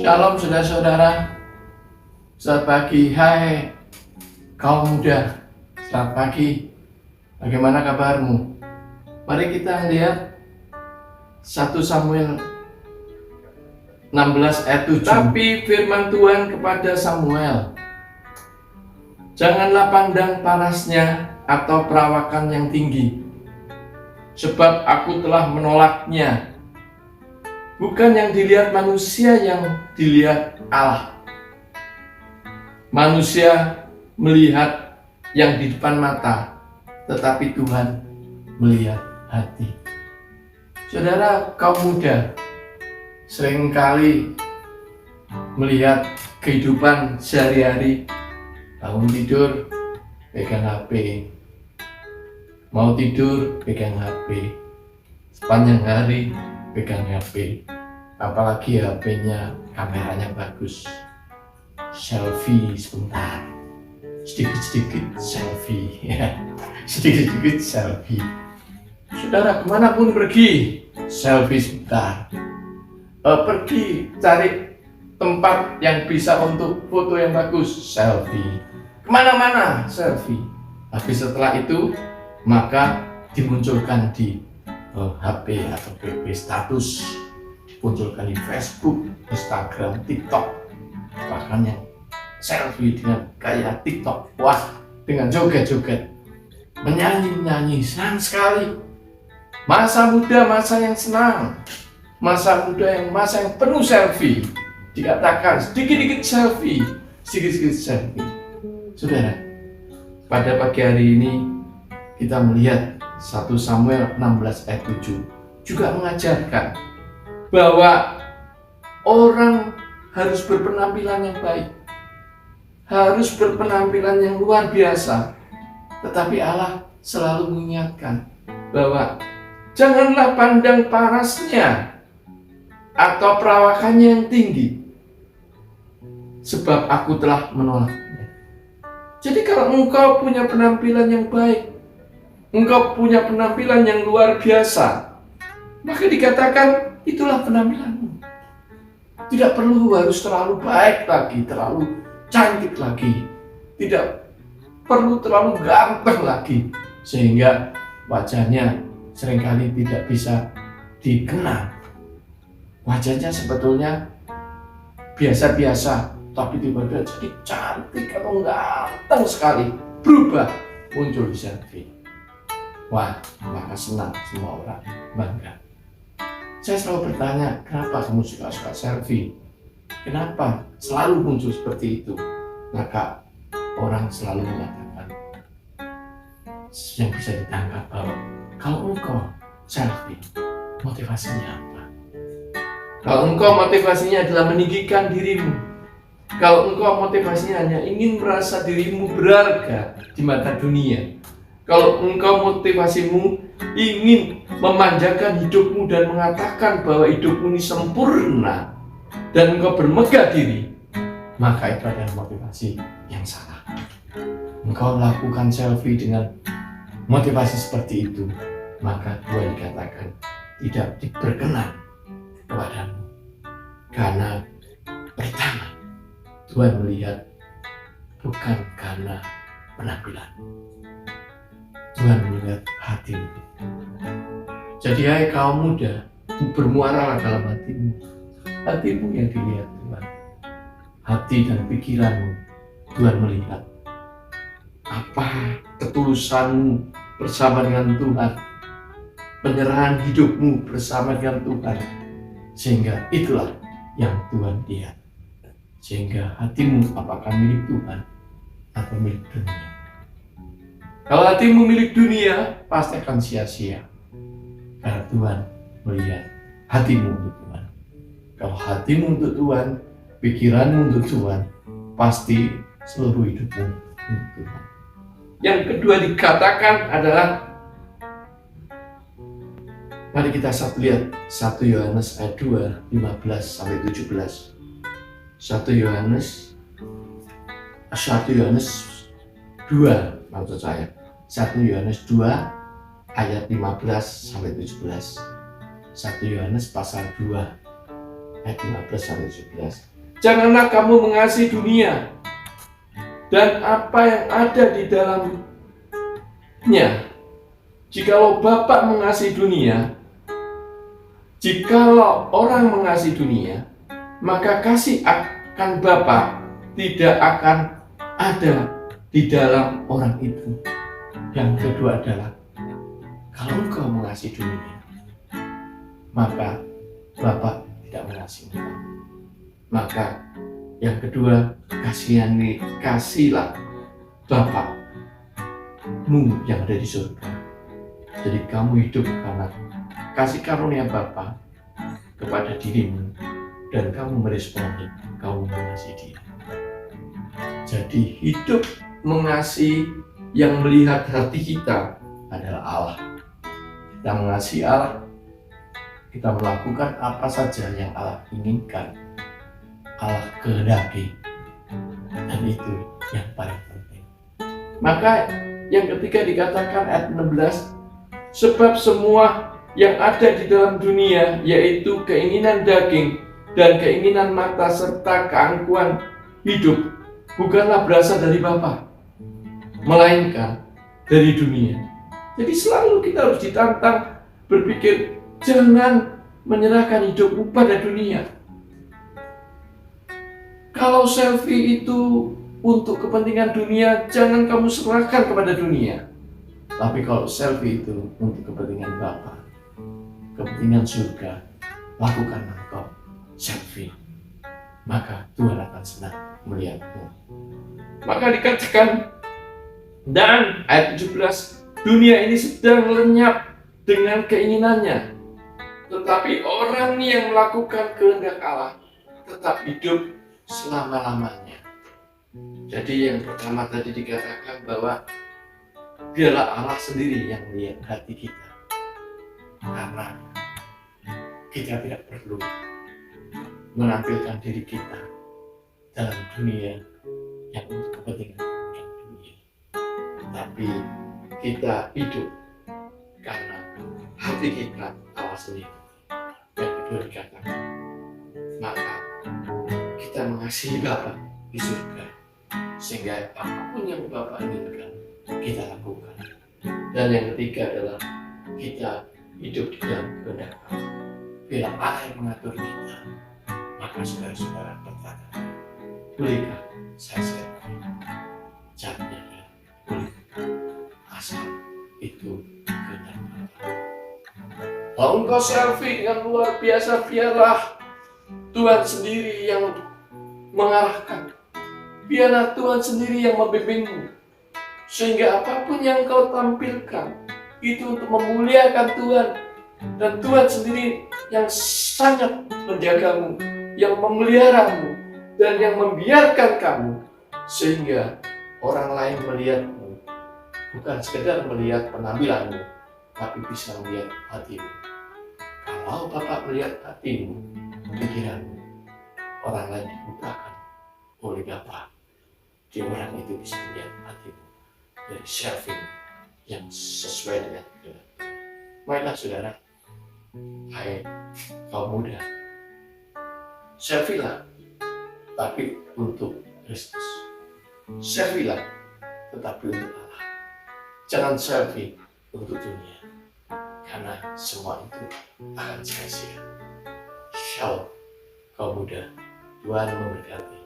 Shalom saudara-saudara. Selamat pagi, hai kaum muda. Selamat pagi. Bagaimana kabarmu? Mari kita lihat 1 Samuel 16 ayat 7. Tapi firman Tuhan kepada Samuel, janganlah pandang parasnya atau perawakan yang tinggi, sebab aku telah menolaknya. Bukan yang dilihat manusia, yang dilihat Allah. Manusia melihat yang di depan mata, tetapi Tuhan melihat hati. Saudara kaum muda seringkali melihat kehidupan sehari-hari, bangun tidur pegang HP, mau tidur pegang HP, sepanjang hari pegang HP, apalagi HP-nya kameranya bagus, selfie sebentar, sedikit-sedikit selfie, ya, sedikit-sedikit selfie. Saudara kemanapun pergi, selfie sebentar. Pergi cari tempat yang bisa untuk foto yang bagus, selfie. Kemana-mana, selfie. Tapi setelah itu, maka dimunculkan di HP atau PP status, munculkan di Facebook, Instagram, TikTok, bahkan yang selfie dengan gaya TikTok, wah, dengan joget-joget, menyanyi-nyanyi, senang sekali. Masa muda, masa yang senang, masa yang penuh selfie. Dikatakan sedikit-sedikit selfie, sedikit-sedikit selfie. Saudara, pada pagi hari ini kita melihat 1 Samuel 16 ayat 7 juga mengajarkan bahwa orang harus berpenampilan yang baik, harus berpenampilan yang luar biasa. Tetapi Allah selalu mengingatkan bahwa janganlah pandang parasnya atau perawakannya yang tinggi, sebab aku telah menolaknya. Jadi kalau engkau punya penampilan yang baik, engkau punya penampilan yang luar biasa, maka dikatakan itulah penampilanmu. Tidak perlu harus terlalu baik lagi, terlalu cantik lagi, tidak perlu terlalu ganteng lagi, sehingga wajahnya seringkali tidak bisa dikenal. Wajahnya sebetulnya biasa-biasa, tapi tiba-tiba jadi cantik atau ganteng sekali, berubah, muncul di selfie. Wah, maka senang semua orang, bangga. Saya selalu bertanya, kenapa kamu suka selfie? Kenapa selalu muncul seperti itu? Maka orang selalu mengatakan, yang bisa ditangkap bahwa kalau engkau selfie, motivasinya apa? Kalau engkau motivasinya adalah meninggikan dirimu, kalau engkau motivasinya hanya ingin merasa dirimu berharga di mata dunia, kalau engkau motivasimu ingin memanjakan hidupmu dan mengatakan bahwa hidupmu ini sempurna dan engkau bermegah diri, maka itu adalah motivasi yang salah. Engkau lakukan selfie dengan motivasi seperti itu, maka Tuhan dikatakan tidak berkenan kepadamu. Karena pertama, Tuhan melihat bukan karena penampilan, Tuhan melihat hatimu. Jadi hai kaum muda, bermuaralah dalam hatimu. Hatimu yang dilihat Tuhan. Hati dan pikiranmu Tuhan melihat. Apa ketulusanmu bersama dengan Tuhan, penyerahan hidupmu bersama dengan Tuhan, sehingga itulah yang Tuhan lihat. Sehingga hatimu apakah milik Tuhan atau milik dunia. Kalau hatimu milik dunia, pasti akan sia-sia. Karena Tuhan melihat hatimu untuk Tuhan. Kalau hatimu untuk Tuhan, pikiranmu untuk Tuhan, pasti seluruh hidupmu untuk Tuhan. Yang kedua dikatakan adalah, mari kita lihat 1 Yohanes ayat 2, 15-17. 1 Yohanes 2, maksud saya 1 Yohanes 2 ayat 15-17. 1 Yohanes pasal 2 ayat 15-17. Janganlah kamu mengasihi dunia dan apa yang ada di dalamnya. Jikalau Bapa mengasihi dunia, jikalau orang mengasihi dunia, maka kasih akan Bapa tidak akan ada di dalam orang itu. Yang kedua adalah, kalau engkau mengasihi dunia, maka Bapa tidak mengasihi engkau. Maka yang kedua, kasihlah Bapamu yang ada di surga. Jadi kamu hidup karena kasih karunia Bapa kepada dirimu, dan kamu meresponi, kamu mengasihi dia. Jadi hidup mengasihi yang melihat hati kita adalah Allah. Kita mengasihi Allah, kita melakukan apa saja yang Allah inginkan, Allah kehendaki, dan itu yang paling penting. Maka yang ketiga dikatakan ayat 16, sebab semua yang ada di dalam dunia, yaitu keinginan daging dan keinginan mata serta keangkuhan hidup, bukanlah berasal dari Bapa, melainkan dari dunia. Jadi selalu kita harus ditantang berpikir, jangan menyerahkan hidupmu pada dunia. Kalau selfie itu untuk kepentingan dunia, jangan kamu serahkan kepada dunia. Tapi kalau selfie itu untuk kepentingan Bapa, kepentingan surga, lakukan engkau selfie. Maka Tuhan akan senang melihatmu. Maka dikatakan, dan ayat 17, dunia ini sedang lenyap dengan keinginannya, tetapi orang yang melakukan kehendak Allah tetap hidup selama-lamanya. Jadi yang pertama tadi dikatakan bahwa biarlah Allah sendiri yang melihat hati kita, karena kita tidak perlu menampilkan diri kita dalam dunia yang untuk kepentingan dunia, tapi kita hidup karena hati kita Allah sendiri. Yang kedua dikatakan, maka kita mengasihi Bapa di surga, sehingga apapun yang Bapa inginkan kita lakukan. Dan yang ketiga adalah kita hidup di dalam kehendak Allah. Bila Allah yang mengatur kita, maka saudara-saudara berkata, bolehkah saya selfie? Jawabnya adalah boleh, asal itu kehendak Allah. Kalau engkau selfie dengan luar biasa, biarlah Tuhan sendiri yang mengarahkan. Biarlah Tuhan sendiri yang membimbingmu, sehingga apapun yang kau tampilkan itu untuk memuliakan Tuhan, dan Tuhan sendiri yang sangat menjagamu, yang memeliharamu, dan yang membiarkan kamu, sehingga orang lain melihatmu, bukan sekedar melihat penampilanmu, tapi bisa melihat hatimu. Kalau Bapak melihat hatimu, pikiranmu, orang lain dibukakan oleh Bapa. Di orang itu bisa melihat hatimu dari selfie yang sesuai dengan kehendak. Marilah saudara, hai kaum muda, selfie-lah, tapi untuk Kristus. Selfie-lah, tetapi untuk Allah. Jangan selfie untuk dunia, karena semua itu akan sia-sia. Shalom kaum muda, Tuhan memberkati.